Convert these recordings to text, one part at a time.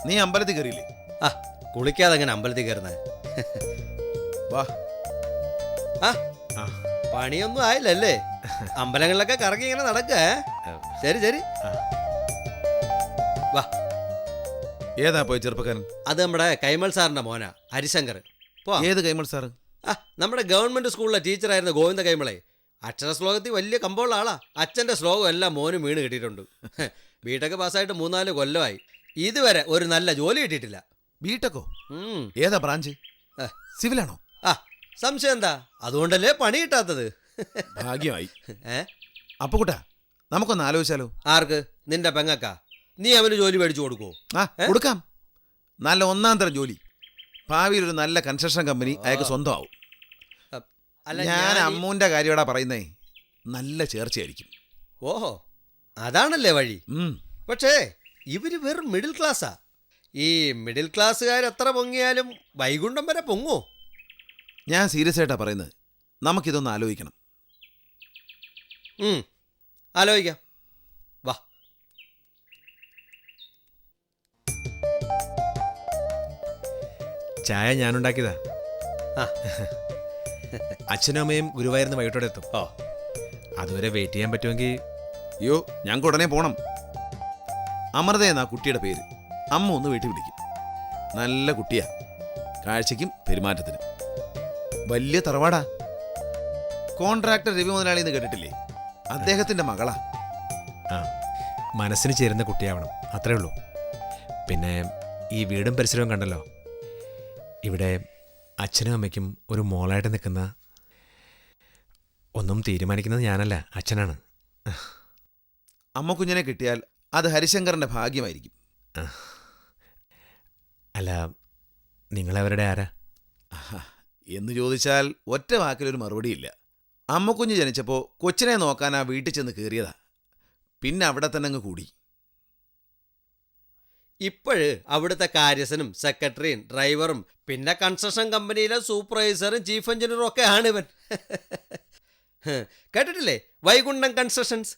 നീ അമ്പലത്തിൽ കയറിയില്ലേ? ആ, കുളിക്കാതെ എങ്ങനെ അമ്പലത്തിൽ കയറുന്നത്? വാ. ആ, പണിയൊന്നും ആയില്ലല്ലേ? അമ്പലങ്ങളിലൊക്കെ കറങ്ങി ഇങ്ങനെ നടക്കേ. ശരി ശരി, വാ. ഏതാ പോയി ചെറുപ്പക്കാരൻ? അത് നമ്മുടെ കൈമൾ സാറിന്റെ മോനാ, ഹരിശങ്കർ. ഏത് കൈമൾ സാറ്? ആ, നമ്മുടെ ഗവൺമെന്റ് സ്കൂളിലെ ടീച്ചറായിരുന്ന ഗോവിന്ദ കൈമളെ. അക്ഷര ശ്ലോകത്തിൽ വലിയ കമ്പമുള്ള ആളാ. അച്ഛൻ്റെ ശ്ലോകം എല്ലാം മോനും വീണ് കിട്ടിയിട്ടുണ്ട്. ബിടെക് പാസ്സായിട്ട് 3-4 കൊല്ലമായി. ഇതുവരെ ഒരു നല്ല ജോലി കിട്ടിയിട്ടില്ല. ബിടെക്കോ? ഏതാ ബ്രാഞ്ച്? സിവിലാണോ? ആ, സംശയം എന്താ? അതുകൊണ്ടല്ലേ പണി കിട്ടാത്തത്. ഭാഗ്യമായി. അപ്പൊ കൂട്ടാ, നമുക്കൊന്ന് ആലോചിച്ചാലോ? ആർക്ക്? നിന്റെ പെങ്ങക്കാ? നീ അവന് ജോലി മേടിച്ചു കൊടുക്കുവോ? കൊടുക്കാം. നല്ല 1-ാം തരം ജോലി. ഭാവിയിൽ ഒരു നല്ല കൺസ്ട്രക്ഷൻ കമ്പനി അയാൾക്ക് സ്വന്തമാവും. ഞാൻ അമ്മൂന്റെ കാര്യമാടാ പറയുന്നേ. നല്ല ചേർച്ചയായിരിക്കും. ഓഹോ, അതാണല്ലേ വഴി. പക്ഷേ ഇവര് വെറും മിഡിൽ ക്ലാസ്സാ. ഈ മിഡിൽ ക്ലാസ്സുകാർ എത്ര പൊങ്ങിയാലും വൈകുണ്ഠം വരെ പൊങ്ങോ? ഞാൻ സീരിയസ് ആയിട്ടാ പറയുന്നത്. നമുക്കിതൊന്ന് ആലോചിക്കണം. ആലോചിക്കാം, വാ. ചായ ഞാനുണ്ടാക്കിയതാ. അച്ഛനും അമ്മയും ഗുരുവായൂരിന്ന് വൈകിട്ടോടെ എത്തും. അതുവരെ വെയിറ്റ് ചെയ്യാൻ പറ്റുമെങ്കിൽ. അയ്യോ, ഞങ്ങൾക്ക് ഉടനെ പോണം. അമൃത എന്നാ കുട്ടിയുടെ പേര്. അമ്മ ഒന്ന് വീട്ടിൽ വിളിക്കും. നല്ല കുട്ടിയാ, കാഴ്ചയ്ക്കും പെരുമാറ്റത്തിനും. വലിയ തറവാടാ. കോൺട്രാക്ടർ രവി മുതലാളി എന്ന് കേട്ടിട്ടില്ലേ? അദ്ദേഹത്തിന്റെ മകളാ. മനസ്സിന് ചേരുന്ന കുട്ടിയാവണം, അത്രേ ഉള്ളൂ. പിന്നെ ഈ വീടും പരിസരവും കണ്ടല്ലോ. ഇവിടെ അച്ഛനും അമ്മയ്ക്കും ഒരു മോളായിട്ട് നിൽക്കുന്ന. ഒന്നും തീരുമാനിക്കുന്നത് ഞാനല്ല, അച്ഛനാണ്. അമ്മ കുഞ്ഞിനെ കിട്ടിയാൽ അത് ഹരിശങ്കറിന്റെ ഭാഗ്യമായിരിക്കും. അല്ല, നിങ്ങളവരുടെ ആരാ എന്ന് ചോദിച്ചാൽ ഒറ്റ വാക്കിലൊരു മറുപടിയില്ല. അമ്മക്കുഞ്ഞ് ജനിച്ചപ്പോൾ കൊച്ചിനെ നോക്കാൻ ആ വീട്ടിൽ ചെന്ന് കയറിയതാ. പിന്നെ അവിടെ തന്നെ അങ്ങ് കൂടി. ഇപ്പോഴ് അവിടുത്തെ കാര്യസ്ഥനും സെക്രട്ടറിയും ഡ്രൈവറും പിന്നെ കൺസ്ട്രക്ഷൻ കമ്പനിയിലെ സൂപ്പർവൈസറും ചീഫ് എഞ്ചിനീയറും ഒക്കെ ആണ് ഇവൻ. കേട്ടിട്ടില്ലേ? വൈകുണ്ഠം കൺസ്ട്രക്ഷൻസ്.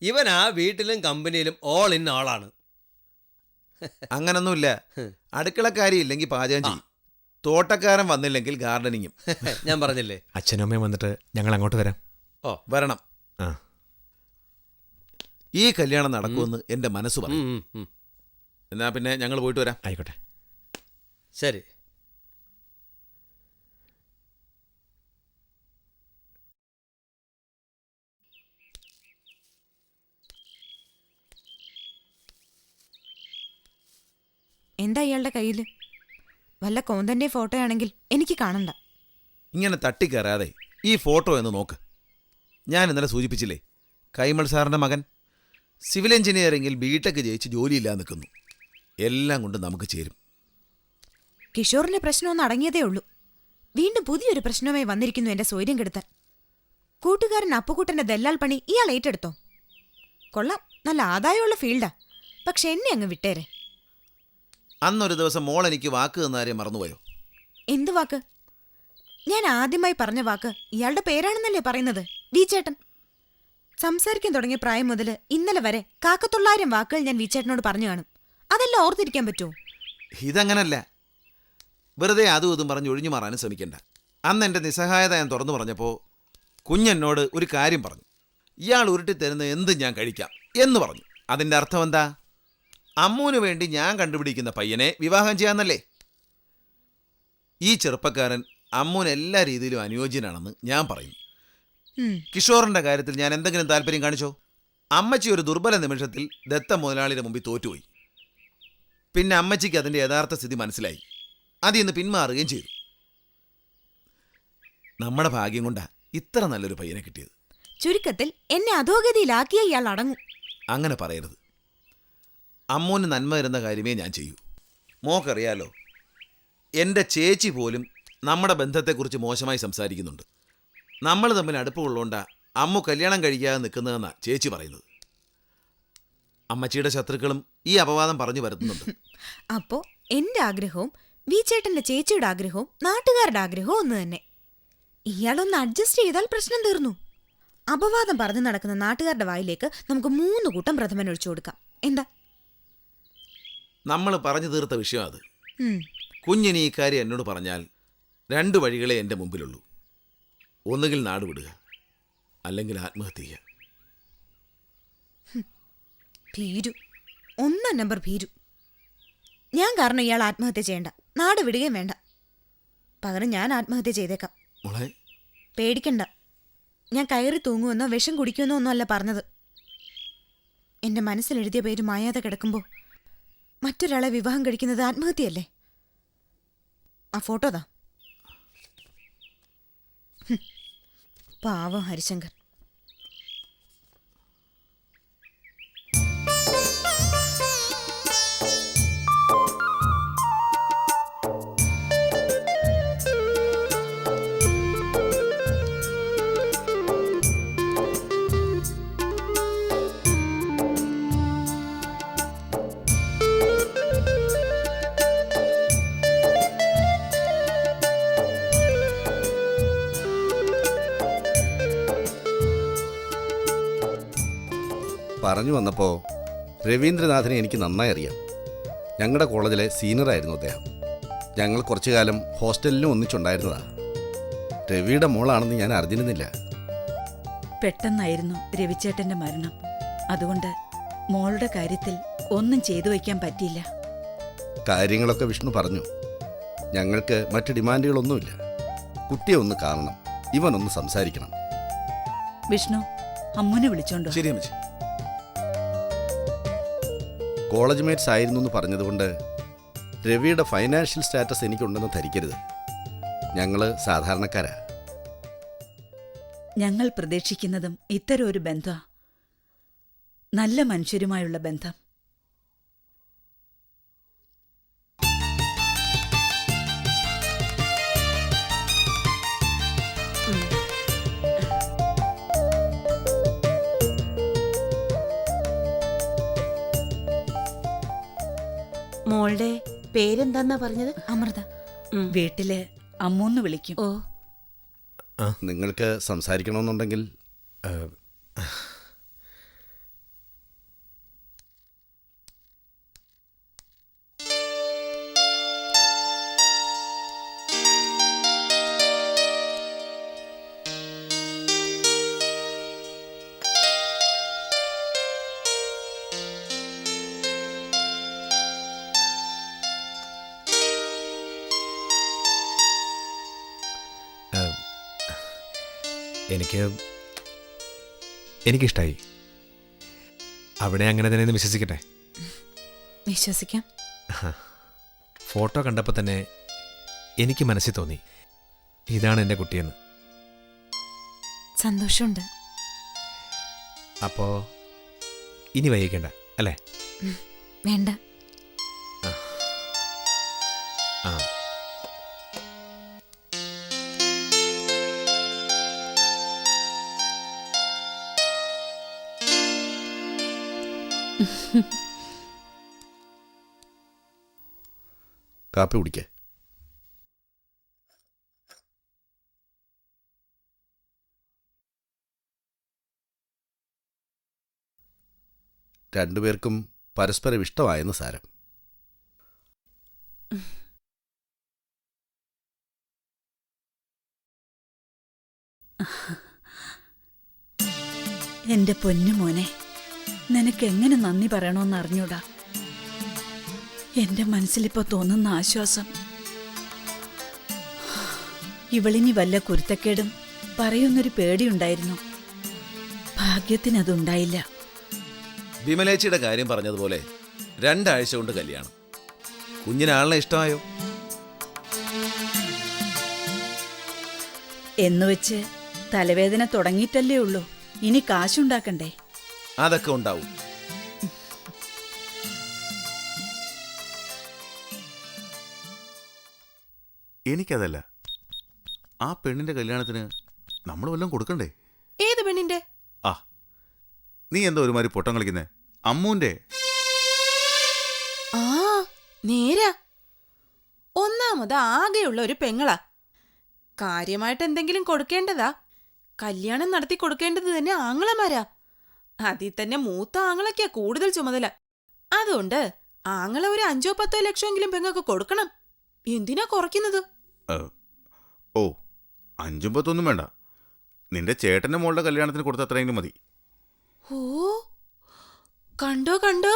ഇവൻ ആ വീട്ടിലും കമ്പനിയിലും ഓൾ ഇൻ ആളാണ്. അങ്ങനൊന്നുമില്ല. അടുക്കളക്കാരി ഇല്ലെങ്കിൽ പാചകം ചെയ്യും, തോട്ടക്കാരൻ വന്നില്ലെങ്കിൽ ഗാർഡനിങ്ങും. ഞാൻ പറഞ്ഞില്ലേ? അച്ഛനും അമ്മയും വന്നിട്ട് ഞങ്ങൾ അങ്ങോട്ട് വരാം. വരണം. ഈ കല്യാണം നടക്കുമെന്ന് എൻ്റെ മനസ്സ് പറയും. എന്നാ പിന്നെ ഞങ്ങൾ പോയിട്ട് വരാം. ആയിക്കോട്ടെ, ശരി. എന്താ ഇയാളുടെ കയ്യിൽ? വല്ല കോന്തന്റെ ഫോട്ടോ ആണെങ്കിൽ എനിക്ക് കാണണ്ട. ഇങ്ങനെ തട്ടിക്കയറാതെ ഈ ഫോട്ടോ എന്ന് നോക്ക്. ഞാൻ ഇന്നലെ സൂചിപ്പിച്ചില്ലേ, കൈമൾ സാറിൻ്റെ മകൻ. സിവിൽ എഞ്ചിനീയറിംഗിൽ ബിടെക് ജയിച്ച് ജോലിയില്ലാതെ നിൽക്കുന്നു. എല്ലാം കൊണ്ട് നമുക്ക് ചേരും. കിഷോറിന്റെ പ്രശ്നമൊന്നും അടങ്ങിയതേ ഉള്ളൂ. വീണ്ടും പുതിയൊരു പ്രശ്നവുമായി വന്നിരിക്കുന്നു എന്റെ സ്വൈര്യം കെടുത്താൻ. കൂട്ടുകാരൻ അപ്പുക്കുട്ടന്റെ ദല്ലാൽ പണി ഇയാൾ ഏറ്റെടുത്തോ? കൊള്ളാം, നല്ല ആദായമുള്ള ഫീൽഡാ. പക്ഷെ എന്നെ അങ്ങ് വിട്ടേരെ. അന്നൊരു ദിവസം മോൾ എനിക്ക് വാക്ക് തന്നാരെയും മറന്നുപോയോ? എന്ത് വാക്ക്? ഞാൻ ആദ്യമായി പറഞ്ഞ വാക്ക് ഇയാളുടെ പേരാണെന്നല്ലേ പറയുന്നത്? വീച്ചേട്ടൻ. സംസാരിക്കാൻ തുടങ്ങിയ പ്രായം മുതൽ ഇന്നലെ വരെ 1,900 വാക്കുകൾ ഞാൻ വീച്ചേട്ടനോട് പറഞ്ഞു കാണും. അതെല്ലാം ഓർത്തിരിക്കാൻ പറ്റുമോ? ഇതങ്ങനല്ല. വെറുതെ അതും ഇതും പറഞ്ഞ് ഒഴിഞ്ഞു മാറാനും ശ്രമിക്കണ്ട. അന്ന് എൻ്റെ നിസ്സഹായത ഞാൻ തുറന്നു പറഞ്ഞപ്പോൾ കുഞ്ഞെന്നോട് ഒരു കാര്യം പറഞ്ഞു. ഇയാൾ ഉരുട്ടിത്തരുന്ന എന്ത് ഞാൻ കഴിക്കാം എന്ന് പറഞ്ഞു. അതിൻ്റെ അർത്ഥം എന്താ? അമ്മൂന് വേണ്ടി ഞാൻ കണ്ടുപിടിക്കുന്ന പയ്യനെ വിവാഹം ചെയ്യാന്നല്ലേ? ഈ ചെറുപ്പക്കാരൻ അമ്മൂന് എല്ലാ രീതിയിലും അനുയോജ്യനാണെന്ന് ഞാൻ പറയും. കിഷോറിന്റെ കാര്യത്തിൽ ഞാൻ എന്തെങ്കിലും താല്പര്യം കാണിച്ചോ? അമ്മച്ചി ഒരു ദുർബല നിമിഷത്തിൽ ദത്ത മുതലാളിയുടെ മുമ്പിൽ തോറ്റുപോയി. പിന്നെ അമ്മച്ചിക്ക് അതിൻ്റെ യഥാർത്ഥ സ്ഥിതി മനസ്സിലായി. അതിൽ നിന്ന് പിന്മാറുകയും ചെയ്തു. നമ്മുടെ ഭാഗ്യം കൊണ്ടാ ഇത്ര നല്ലൊരു പയ്യനെ കിട്ടിയത്. ചുരുക്കത്തിൽ എന്നെ അധോഗതിയിലാക്കിയ ഇയാൾ അടങ്ങും. അങ്ങനെ പറയരുത്. അമ്മൂന് നന്മ തരുന്ന കാര്യമേ ഞാൻ ചെയ്യൂ. മോക്കറിയാലോ, എൻ്റെ ചേച്ചി പോലും നമ്മുടെ ബന്ധത്തെക്കുറിച്ച് മോശമായി സംസാരിക്കുന്നുണ്ട്. നമ്മൾ തമ്മിൽ അടുപ്പമുള്ളതുകൊണ്ടാണ് അമ്മു കല്യാണം കഴിക്കാതെ നിൽക്കുന്നതെന്നാണ് ചേച്ചി പറയുന്നത്. അമ്മച്ചിയുടെ ശത്രുക്കളും ഈ അപവാദം പറഞ്ഞു വരുത്തുന്നുണ്ട്. അപ്പോ എന്റെ ആഗ്രഹവും വീച്ചേട്ടന്റെ ചേച്ചിയുടെ ആഗ്രഹവും നാട്ടുകാരുടെ ആഗ്രഹവും ഒന്ന് തന്നെ. ഇയാളൊന്ന് അഡ്ജസ്റ്റ് ചെയ്താൽ പ്രശ്നം തീർന്നു. അപവാദം പറഞ്ഞു നടക്കുന്ന നാട്ടുകാരുടെ വായിലേക്ക് നമുക്ക് 3 കൂട്ടം പ്രഥമൻ ഒഴിച്ചു കൊടുക്കാം. എന്താ? നമ്മൾ പറഞ്ഞു തീർത്ത വിഷയം അത്. ഉം. കുഞ്ഞിനി ഈ കാര്യം എന്നോട് പറഞ്ഞാൽ 2 വഴികളെ എൻ്റെ മുമ്പിലുള്ളൂ. ഒന്നുകിൽ നാട് വിടുക, അല്ലെങ്കിൽ ആത്മഹത്യ ചെയ്യുക. ഭീരു, 1 നമ്പർ ഭീരു. ഞാൻ കാരണം ഇയാൾ ആത്മഹത്യ ചെയ്യണ്ട, നാട് വിടുകയും വേണ്ട. പകരം ഞാൻ ആത്മഹത്യ ചെയ്തേക്കാം. മോളെ, പേടിക്കണ്ട, ഞാൻ കയറി തൂങ്ങുമെന്നോ വിഷം കുടിക്കുമെന്നോ ഒന്നും അല്ല പറഞ്ഞത്. എന്റെ മനസ്സിലെഴുതിയ പേര് മായാതെ കിടക്കുമ്പോൾ മറ്റൊരാളെ വിവാഹം കഴിക്കുന്നത് ആത്മഹത്യയല്ലേ? ആ ഫോട്ടോതാ. പാവം ഹരിശങ്കർ. പറഞ്ഞു വന്നപ്പോൾ രവീന്ദ്രനാഥിനെ എനിക്ക് നന്നായി അറിയാം. ഞങ്ങളുടെ കോളേജിലെ സീനിയറായിരുന്നു അദ്ദേഹം. ഞങ്ങൾ കുറച്ചു കാലം ഹോസ്റ്റലിലും ഒന്നിച്ചുണ്ടായിരുന്നതാ. രവിയുടെ മോളാണെന്ന് ഞാൻ അറിഞ്ഞിരുന്നില്ല. പെട്ടെന്നായിരുന്നു രവിച്ചേട്ടന്റെ മരണം. അതുകൊണ്ട് മോളുടെ കാര്യത്തിൽ ഒന്നും ചെയ്തു വയ്ക്കാൻ പറ്റിയില്ല. കാര്യങ്ങളൊക്കെ വിഷ്ണു പറഞ്ഞു. ഞങ്ങൾക്ക് മറ്റ് ഡിമാൻഡുകളൊന്നുമില്ല. കുട്ടിയെ ഒന്ന് കാണണം, ഇവനൊന്ന് സംസാരിക്കണം. വിഷ്ണു, അമ്മുനെ വിളിച്ചോണ്ടോ? ശരി അമ്മച്ചി. കോളേജ് മേറ്റ്സ് ആയിരുന്നു എന്ന് പറഞ്ഞതുകൊണ്ട് രവിയുടെ ഫൈനാൻഷ്യൽ സ്റ്റാറ്റസ് എനിക്കുണ്ടെന്ന് ധരിക്കരുത്. ഞങ്ങൾ സാധാരണക്കാരാ. ഞങ്ങൾ പ്രതീക്ഷിക്കുന്നതും ഇത്തരം ഒരു ബന്ധമാ, നല്ല മനുഷ്യരുമായുള്ള ബന്ധം. മോളുടെ പേരെന്താന്നാ പറഞ്ഞത്? അമൃത. വീട്ടില് അമ്മൂന്ന് വിളിക്കും. ഓ, നിങ്ങൾക്ക് സംസാരിക്കണമെന്നുണ്ടെങ്കിൽ എനിക്കിഷ്ടായി. അവിടെ അങ്ങനെ തന്നെ വിശ്വസിക്കട്ടെ. വിശ്വസിക്കാം. ഫോട്ടോ കണ്ടപ്പോൾ തന്നെ എനിക്ക് മനസ്സിൽ തോന്നി, ഇതാണ് എൻ്റെ കുട്ടിയെന്ന്. സന്തോഷമുണ്ട്. അപ്പോൾ ഇനി വൈകിക്കണ്ട അല്ലേ? വേണ്ട. ആ, കാപ്പി കുടിക്കേ. രണ്ടുപേർക്കും പരസ്പരം ഇഷ്ടമായെന്ന് സാരം. എന്റെ പൊന്നു മോനെ, നിനക്കെങ്ങനെ നന്ദി പറയണമെന്ന് അറിഞ്ഞൂടാ. എന്റെ മനസ്സിലിപ്പോ തോന്നുന്ന ആശ്വാസം, ഇവളിനി വല്ല കുരുത്തക്കേടും പറയുന്നൊരു പേടിയുണ്ടായിരുന്നു. ഭാഗ്യത്തിനതുണ്ടായില്ല. വിമലേച്ചിയുടെ കാര്യം പറഞ്ഞതുപോലെ 2 ആഴ്ച കൊണ്ട് കല്യാണം. കുഞ്ഞിനാളിനെ ഇഷ്ടമായോ? എന്നുവെച്ച് തലവേദന തുടങ്ങിയിട്ടല്ലേ ഉള്ളൂ. ഇനി കാശുണ്ടാക്കണ്ടേ? അതൊക്കെ ഉണ്ടാവും. എനിക്കതല്ല, ആ പെണ്ണിന്റെ കല്യാണത്തിന് നമ്മൾ വല്ലതും കൊടുക്കണ്ടേ? ഏത് പെണ്ണിന്റെ? ആ, നീ എന്താ ഒരുമാതിരി പൊട്ടം കളിക്കുന്നേ? അമ്മൂന്റെ. ആ, നേരാ. ഒന്നാമത് ആകെയുള്ള ഒരു പെങ്ങളാ. കാര്യമായിട്ട് എന്തെങ്കിലും കൊടുക്കേണ്ടതാ. കല്യാണം നടത്തി കൊടുക്കേണ്ടത് തന്നെ ആങ്ങളമാരാ. അതിൽ തന്നെ മൂത്ത ആങ്ങളയ്ക്കാ കൂടുതൽ ചുമതല. അതുകൊണ്ട് ആങ്ങളെ ഒരു 5-10 ലക്ഷമെങ്കിലും പെങ്ങൾക്ക് കൊടുക്കണം. എന്തിനാ കുറയ്ക്കുന്നത്? ഓ 5-10 വേണ്ട. നിന്റെ ചേട്ടന്റെ മോളുടെ കല്യാണത്തിന് കൊടുത്ത അത്രയെങ്കിലും മതി. ഓ കണ്ടോ കണ്ടോ,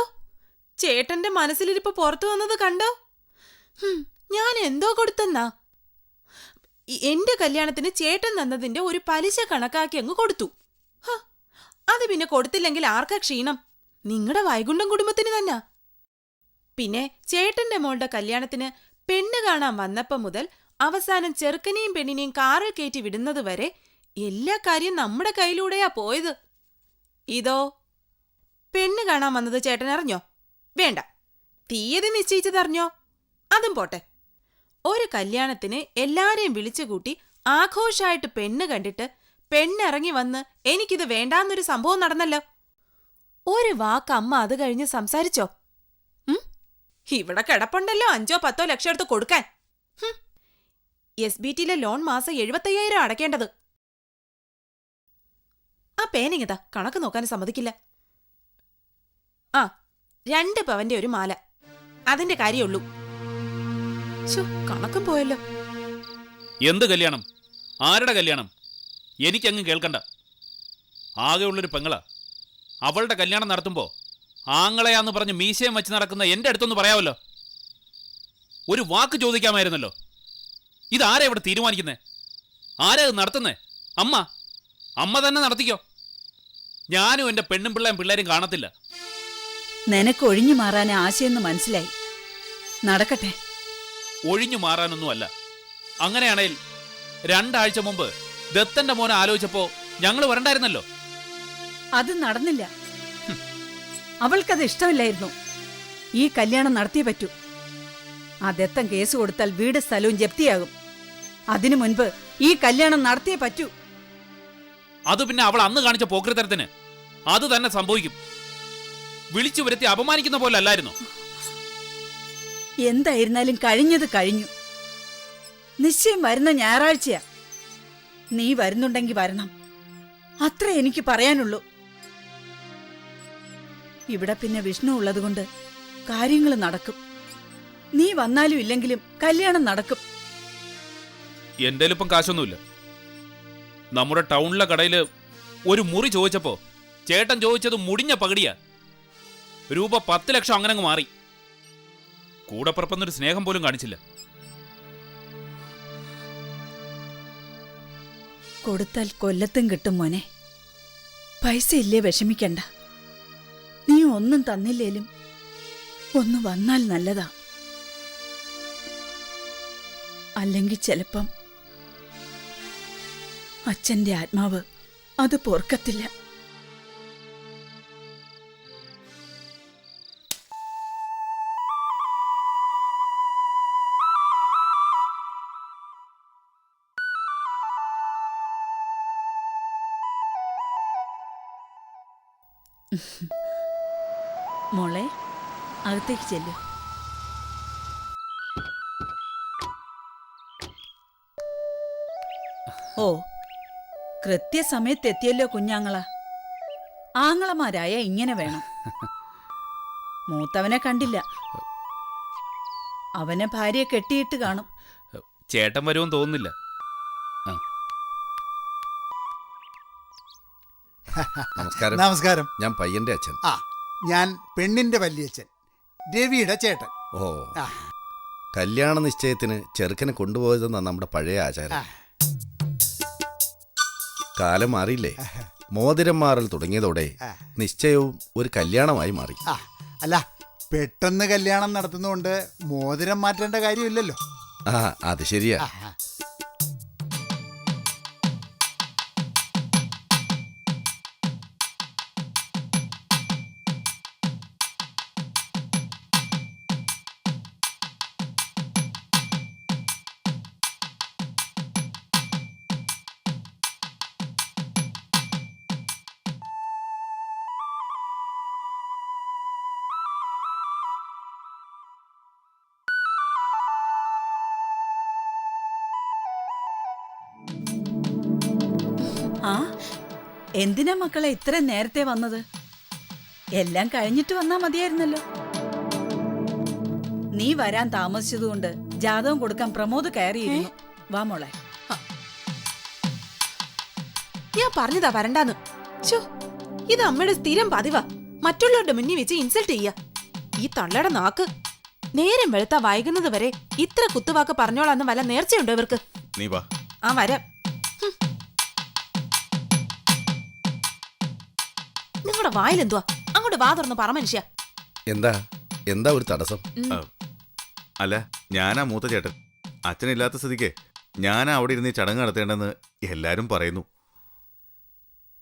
ചേട്ടന്റെ മനസ്സിലിരിപ്പ് പുറത്തു വന്നത് കണ്ടോ? ഞാൻ എന്തോ കൊടുത്തെന്നാ? എന്റെ കല്യാണത്തിന് ചേട്ടൻ തന്നതിന്റെ ഒരു പലിശ കണക്കാക്കി അങ്ങ് കൊടുത്തു. അത് പിന്നെ കൊടുത്തില്ലെങ്കിൽ ആർക്കാ ക്ഷീണം? നിങ്ങളുടെ വൈകുണ്ഠം കുടുംബത്തിന് തന്നെ. പിന്നെ ചേട്ടന്റെ മോളുടെ കല്യാണത്തിന് പെണ്ണ് കാണാൻ വന്നപ്പം മുതൽ അവസാനം ചെറുക്കനെയും പെണ്ണിനെയും കാറിൽ കയറ്റി വിടുന്നത് വരെ എല്ലാ കാര്യം നമ്മുടെ കയ്യിലൂടെയാ പോയത്. ഇതോ പെണ്ണ് കാണാൻ വന്നത് ചേട്ടൻ അറിഞ്ഞോ? വേണ്ട. തീയതി നിശ്ചയിച്ചതറിഞ്ഞോ? അതും പോട്ടെ. ഒരു കല്യാണത്തിന് എല്ലാരെയും വിളിച്ചുകൂട്ടി ആഘോഷമായിട്ട് പെണ്ണ് കണ്ടിട്ട് പെണ്ണിറങ്ങി വന്ന് എനിക്കിത് വേണ്ടാന്നൊരു സംഭവം നടന്നല്ലോ. ഒരു വാക്ക് അമ്മ അത് കഴിഞ്ഞ് സംസാരിച്ചോ? ഇവിടെ കിടപ്പുണ്ടല്ലോ 5-10 ലക്ഷം എടുത്ത് കൊടുക്കാൻ. SBTയിലെ ലോൺ മാസം 75,000 അടയ്ക്കേണ്ടത്. ആ പേനിങ്ങതാ, കണക്ക് നോക്കാൻ സമ്മതിക്കില്ല. 2 പവന്റെ ഒരു മാല, അതിന്റെ കാര്യമുള്ളൂ. കണക്കും പോയല്ലോ. എന്ത് കല്യാണം? ആരുടെ കല്യാണം? എനിക്കങ്ങ് കേൾക്കണ്ട. ആകെയുള്ളൊരു പെങ്ങളാ. അവളുടെ കല്യാണം നടത്തുമ്പോൾ ആങ്ങളയാന്ന് പറഞ്ഞ് മീശയും വെച്ച് നടക്കുന്ന എൻ്റെ അടുത്തൊന്ന് പറയാമല്ലോ. ഒരു വാക്ക് ചോദിക്കാമായിരുന്നല്ലോ. ഇതാരാ ഇവിടെ തീരുമാനിക്കുന്നേ? ആരാ ഇത് നടത്തുന്നേ? അമ്മ തന്നെ നടത്തിക്കോ. ഞാനും എൻ്റെ പെണ്ണും പിള്ളേരും കാണത്തില്ല. നിനക്ക് ഒഴിഞ്ഞു മാറാൻ ആശയെന്ന് മനസ്സിലായി. നടക്കട്ടെ. ഒഴിഞ്ഞു മാറാനൊന്നുമല്ല. അങ്ങനെയാണെങ്കിൽ 2 ആഴ്ച മുമ്പ് ദത്തന്റെ മോനെ ആലോചിച്ചപ്പോ ഞങ്ങൾ വരണ്ടായിരുന്നല്ലോ. അത് നടന്നില്ല. അവൾക്കത് ഇഷ്ടമില്ലായിരുന്നു. ഈ കല്യാണം നടത്തിയേ പറ്റൂ. ആ ദത്തം കേസ് കൊടുത്താൽ വീട് സ്ഥലവും ജപ്തിയാകും. അതിനു മുൻപ് ഈ കല്യാണം നടത്തിയേ പറ്റൂ. അത് പിന്നെ അവൾ അന്ന് കാണിച്ച പോക്രിത്തരത്തിന് അത് തന്നെ സംഭവിക്കും. വിളിച്ചു വരുത്തി അപമാനിക്കുന്ന പോലെ അല്ലായിരുന്നു. എന്തായിരുന്നാലും കഴിഞ്ഞത് കഴിഞ്ഞു. നിശ്ചയം വരുന്ന ഞായറാഴ്ചയാ. നീ വരുന്നുണ്ടെങ്കിൽ വരണം. അത്രേ എനിക്ക് പറയാനുള്ളൂ. ഇവിടെ പിന്നെ വിഷ്ണു ഉള്ളതുകൊണ്ട് കാര്യങ്ങൾ നടക്കും. നീ വന്നാലും ഇല്ലെങ്കിലും കല്യാണം നടക്കും. എന്റെ ഇപ്പം കാശൊന്നുമില്ല. നമ്മുടെ ടൗണിലെ കടയിൽ ഒരു മുറി ചോദിച്ചപ്പോ ചേട്ടൻ ചോദിച്ചത് മുടിഞ്ഞ പകടിയാ. രൂപ 10 ലക്ഷം അങ്ങനെ അങ്ങ് മാറി. കൂടെ പുറപ്പെടുന്നൊരു സ്നേഹം പോലും കാണിച്ചില്ല. കൊടുത്താൽ കൊല്ലത്തും കിട്ടും മോനെ. പൈസ ഇല്ലേ വിഷമിക്കണ്ട. നീ ഒന്നും തന്നില്ലേലും ഒന്ന് വന്നാൽ നല്ലതാ. അല്ലെങ്കിൽ ചിലപ്പം അച്ഛന്റെ ആത്മാവ് അത് പൊറുക്കത്തില്ല. മോളെ, അകത്തേക്ക് ചെല്ലു. ഓ, കൃത്യസമയത്ത് എത്തിയല്ലോ കുഞ്ഞാങ്ങള. ആങ്ങളമാരായ ഇങ്ങനെ വേണം. മൂത്തവനെ കണ്ടില്ല. അവനെ ഭാര്യയെ കെട്ടിയിട്ട് കാണും. ചേട്ടൻ വരുമെന്ന് തോന്നുന്നില്ല. നമസ്കാരം. നമസ്കാരം. ഞാൻ പയ്യന്റെ അച്ഛൻ. ഞാൻ പെണ്ണിന്റെ വല്യച്ഛൻ, രവിയുടെ ചേട്ടൻ. ഓ, കല്യാണ നിശ്ചയത്തിന് ചെറുക്കനെ കൊണ്ടുപോയതെന്നാ നമ്മുടെ പഴയ ആചാരം. കാലം മാറിയില്ലേ? മോതിരം മാറൽ തുടങ്ങിയതോടെ നിശ്ചയവും ഒരു കല്യാണമായി മാറി. അല്ല, പെട്ടെന്ന് കല്യാണം നടത്തുന്നതുകൊണ്ട് മോതിരം മാറ്റേണ്ട കാര്യമില്ലല്ലോ. അത് ശരിയാ. ആ, എന്തിനാ മക്കളെ ഇത്ര നേരത്തെ വന്നത്? എല്ലാം കഴിഞ്ഞിട്ട് വന്നാ മതിയായിരുന്നല്ലോ. നീ വരാൻ താമസിച്ചതുകൊണ്ട് ജാതകം കൊടുക്കാൻ പ്രമോദ് കയറിയിരുന്നു. വാ മോളെ. ഞാൻ പറഞ്ഞതാ വരണ്ടാന്ന്. ചോ, ഇത് അമ്മയുടെ സ്ഥിരം പതിവാ. മറ്റുള്ളവരുടെ മുന്നിൽ വെച്ച് ഇൻസൾട്ട് ചെയ്യാ. ഈ തള്ളയുടെ നാക്ക്. നേരം വെളുത്താ വൈകുന്നത് വരെ ഇത്ര കുത്തുവാക്ക് പറഞ്ഞോളാന്ന് വല്ല നേർച്ചയുണ്ടോ ഇവർക്ക്? നീ വാ. ആ വരാം. നിങ്ങളുടെ വായിലെന്തുവാ? അങ്ങോട്ട് വാ തുറന്ന് പറ മനുഷ്യ. എന്താ ഒരു തടസ്സം? അല്ല, ഞാനാ മൂത്ത ചേട്ടൻ. അച്ഛനില്ലാത്ത സ്ഥിതിക്ക് ഞാനാ അവിടെ ഇരുന്ന് ഈ ചടങ്ങ് നടത്തേണ്ടെന്ന് എല്ലാരും പറയുന്നു.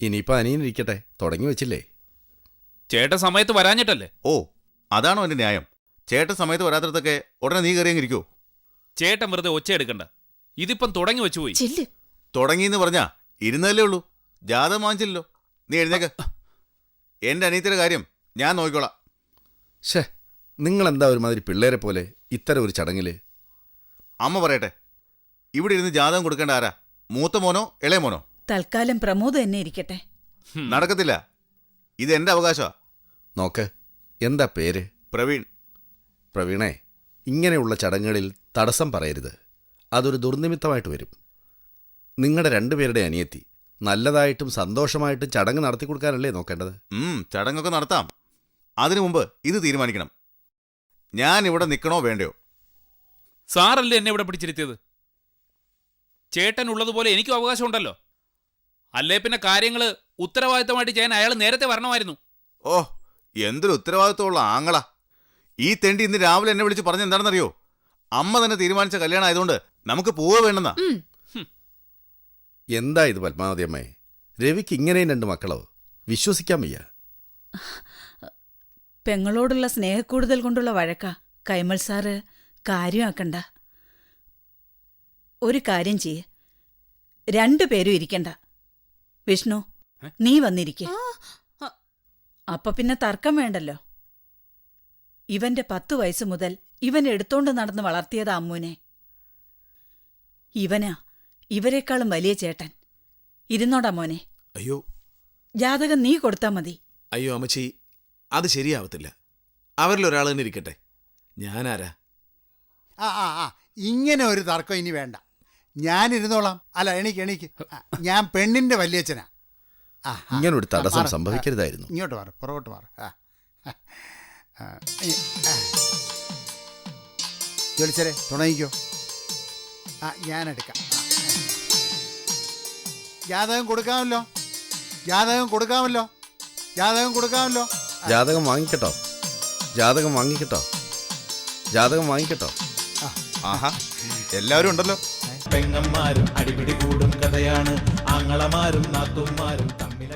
ഇനിയിപ്പോൾ അനിയനിരിക്കട്ടെ, തുടങ്ങി വെച്ചില്ലേ? ചേട്ടൻ സമയത്ത് വരാഞ്ഞിട്ടല്ലേ? ഓ, അതാണോ എന്റെ ന്യായം? ചേട്ടൻ സമയത്ത് വരാത്തടത്തൊക്കെ ഉടനെ നീ കയറിയെങ്കിരിക്കോ? ചേട്ടൻ വെറുതെ ഒച്ച എടുക്കണ്ട. ഇതിപ്പം തുടങ്ങി വെച്ചുപോയി. ചില്ല്. തുടങ്ങിയെന്ന് പറഞ്ഞാ ഇരുന്നല്ലേ ഉള്ളൂ. ജാതകം വാങ്ങിച്ചില്ലല്ലോ. നീ എഴുന്നേക്ക്. എന്റെ അനിയത്തിയുടെ കാര്യം ഞാൻ നോക്കിക്കോളാം. ഷേ, നിങ്ങളെന്താ ഒരുമാതിരി പിള്ളേരെ പോലെ ഇത്തരം ഒരു ചടങ്ങിൽ? അമ്മ പറയട്ടെ, ഇവിടെ ഇരുന്ന് ജാതകം കൊടുക്കേണ്ട ആരാ? മൂത്ത മോനോ ഇളയ മോനോ? തൽക്കാലം പ്രമോദ് തന്നെ ഇരിക്കട്ടെ. നടക്കത്തില്ല. ഇത് എന്റെ അവകാശമാ. നോക്ക്, എന്താ പേര്? പ്രവീൺ. പ്രവീണേ, ഇങ്ങനെയുള്ള ചടങ്ങുകളിൽ തടസ്സം പറയരുത്. അതൊരു ദുർനിമിത്തമായിട്ട് വരും. നിങ്ങളുടെ രണ്ടുപേരുടെ അനിയത്തി നല്ലതായിട്ടും സന്തോഷമായിട്ടും ചടങ്ങ് നടത്തി കൊടുക്കാനല്ലേ നോക്കേണ്ടത്? ചടങ്ങൊക്കെ നടത്താം. അതിനു മുമ്പ് ഇത് തീരുമാനിക്കണം. ഞാൻ ഇവിടെ നിൽക്കണോ വേണ്ടയോ? സാറല്ലേ എന്നെ ഇവിടെ പിടിച്ചിരുത്തിയത്? ചേട്ടൻ ഉള്ളതുപോലെ എനിക്കും അവകാശമുണ്ടല്ലോ. അല്ലേ പിന്നെ കാര്യങ്ങൾ ഉത്തരവാദിത്തമായിട്ട് ചെയ്യാൻ അയാൾ നേരത്തെ വരണമായിരുന്നു. ഓ, എന്തൊരു ഉത്തരവാദിത്തമുള്ള ആങ്ങളാ. ഈ തെണ്ടി ഇന്ന് രാവിലെ എന്നെ വിളിച്ച് പറഞ്ഞ എന്താണെന്നറിയോ? അമ്മ തന്നെ തീരുമാനിച്ച കല്യാണം ആയതുകൊണ്ട് നമുക്ക് പോവുക വേണ്ടെന്നാ. എന്താ ഇത് പത്മാവതി അമ്മേ? രവിക്ക് ഇങ്ങനെയും 2 മക്കളോ? വിശ്വസിക്കാൻ വയ്യ. പെങ്ങളോടുള്ള സ്നേഹക്കൂടുതൽ കൊണ്ടുള്ള വഴക്കാ. കൈമൾ സാറ് കാര്യമാക്കണ്ട. ഒരു കാര്യം ചെയ്യ്, 2 പേരും ഇരിക്കണ്ട. വിഷ്ണു, നീ വന്നിരിക്കെ. അപ്പൊ പിന്നെ തർക്കം വേണ്ടല്ലോ. ഇവന്റെ 10 വയസ്സ് മുതൽ ഇവൻ എടുത്തോണ്ട് നടന്ന് വളർത്തിയതാ അമ്മൂനെ. ഇവനാ ഇവരെക്കാളും വലിയ ചേട്ടൻ. ഇരുന്നോടാ മോനെ. അയ്യോ ജാതകം നീ കൊടുത്താ മതി. അയ്യോ അമ്മച്ചി, അത് ശരിയാവത്തില്ല. അവരിലൊരാൾ തന്നെ ഇരിക്കട്ടെ. ഞാനാരാ? ഇങ്ങനെ ഒരു തർക്കം ഇനി വേണ്ട. ഞാനിരുന്നോളാം. അല്ല, എണീക്ക്. ഞാൻ പെണ്ണിന്റെ വല്യച്ഛനാ. ഇങ്ങനൊരു തടസ്സം സംഭവിക്കരുതായിരുന്നു. ഇങ്ങോട്ട് മാറ്, പുറകോട്ട് മാറ്. ജോലിച്ചരെ തുടങ്ങിക്കോ. ഞാനെടുക്കാം. ജാതകം കൊടുക്കാമല്ലോ. ജാതകം വാങ്ങിക്കട്ടോ. ആഹാ, എല്ലാവരും ഉണ്ടല്ലോ. പെങ്ങന്മാരും അടിപിടി കൂടും കഥയാണ്. ആങ്ങളമാരും നാത്തുമാരും തമ്മിൽ